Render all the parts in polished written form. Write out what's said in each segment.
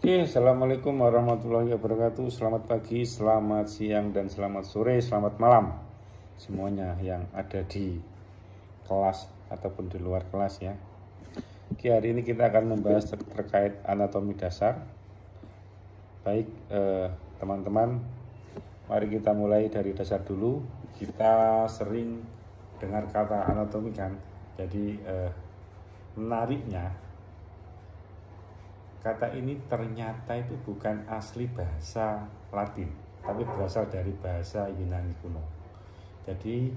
Oke, Assalamualaikum warahmatullahi wabarakatuh. Selamat pagi, selamat siang, dan selamat sore, selamat malam semuanya yang ada di kelas ataupun di luar kelas ya. Oke, hari ini kita akan membahas terkait anatomi dasar. Baik teman-teman, mari kita mulai dari dasar dulu. Kita sering dengar kata anatomi kan. Jadi menariknya, kata ini ternyata itu bukan asli bahasa Latin, tapi berasal dari bahasa Yunani kuno. Jadi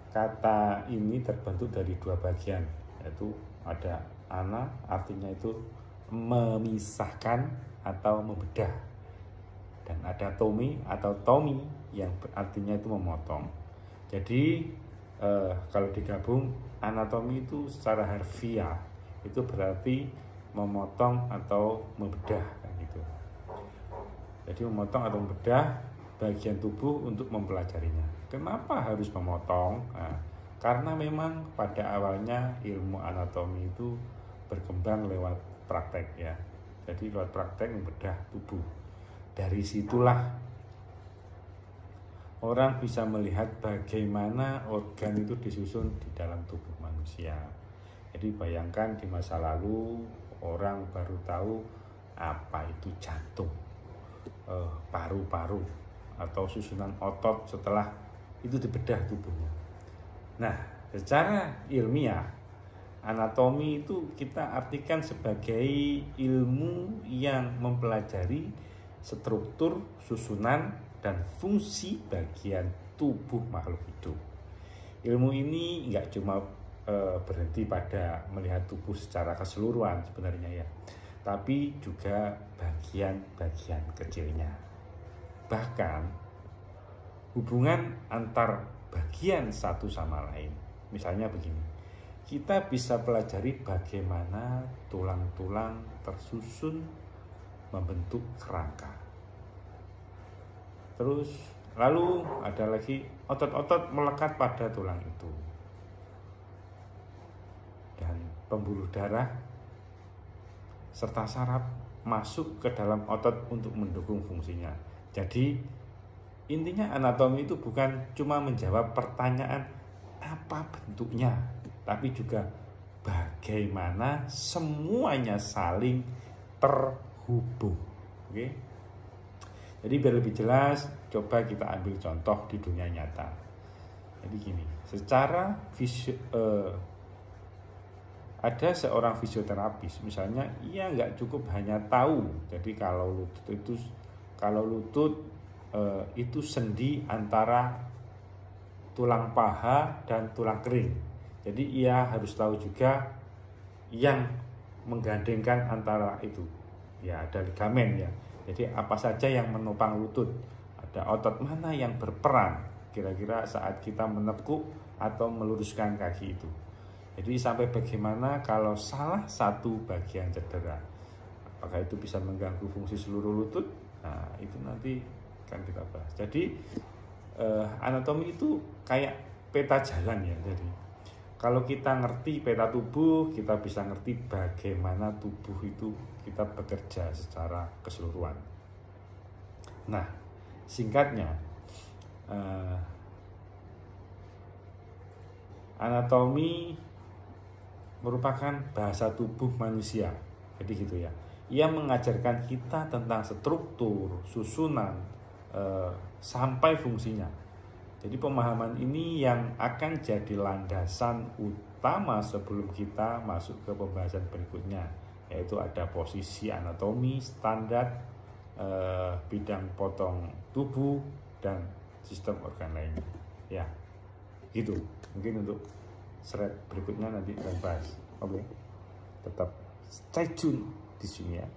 kata ini terbentuk dari dua bagian, yaitu ada ana, artinya itu memisahkan atau membedah, dan ada tomi atau tomi yang artinya itu memotong. Jadi kalau digabung, anatomi itu secara harfiah itu berarti memotong atau membedah gitu. Jadi memotong atau membedah bagian tubuh untuk mempelajarinya. Kenapa harus memotong? Nah, karena memang pada awalnya ilmu anatomi itu berkembang lewat praktek ya. Jadi lewat praktek membedah tubuh. Dari situlah orang bisa melihat bagaimana organ itu disusun di dalam tubuh manusia. Jadi bayangkan di masa lalu orang baru tahu apa itu jantung, paru-paru, atau susunan otot setelah itu dibedah tubuhnya. Nah, secara ilmiah, anatomi itu kita artikan sebagai ilmu yang mempelajari struktur, susunan, dan fungsi bagian tubuh makhluk hidup. Ilmu ini nggak cuma berhenti pada melihat tubuh secara keseluruhan sebenarnya ya, tapi juga bagian-bagian kecilnya. Bahkan hubungan antar bagian satu sama lain. Misalnya begini, kita bisa pelajari bagaimana tulang-tulang tersusun membentuk kerangka. Terus lalu ada lagi otot-otot melekat pada tulang itu. Dan pembuluh darah serta saraf masuk ke dalam otot untuk mendukung fungsinya. Jadi intinya anatomi itu bukan cuma menjawab pertanyaan apa bentuknya, tapi juga bagaimana semuanya saling terhubung. Oke? Jadi biar lebih jelas, coba kita ambil contoh di dunia nyata. Jadi gini, secara ada seorang fisioterapis, misalnya ia nggak cukup hanya tahu. Jadi kalau lutut itu sendi antara tulang paha dan tulang kering. Jadi ia harus tahu juga yang menggandengkan antara itu. Ya, ada ligamen ya. Jadi apa saja yang menopang lutut, ada otot mana yang berperan kira-kira saat kita menekuk atau meluruskan kaki itu. Jadi sampai bagaimana kalau salah satu bagian cedera, apakah itu bisa mengganggu fungsi seluruh lutut? Nah, itu nanti kan kita bahas. Jadi anatomi itu kayak peta jalan ya. Jadi kalau kita ngerti peta tubuh, kita bisa ngerti bagaimana tubuh itu kita bekerja secara keseluruhan. Nah, singkatnya, anatomi merupakan bahasa tubuh manusia. Jadi gitu ya. Ia mengajarkan kita tentang struktur, susunan, sampai fungsinya. Jadi pemahaman ini yang akan jadi landasan utama sebelum kita masuk ke pembahasan berikutnya, yaitu ada posisi anatomi, standar, bidang potong tubuh, dan sistem organ lainnya. Ya, gitu. Mungkin untuk slide berikutnya nanti akan bahas. Oke. Tetap stay tune di sini ya.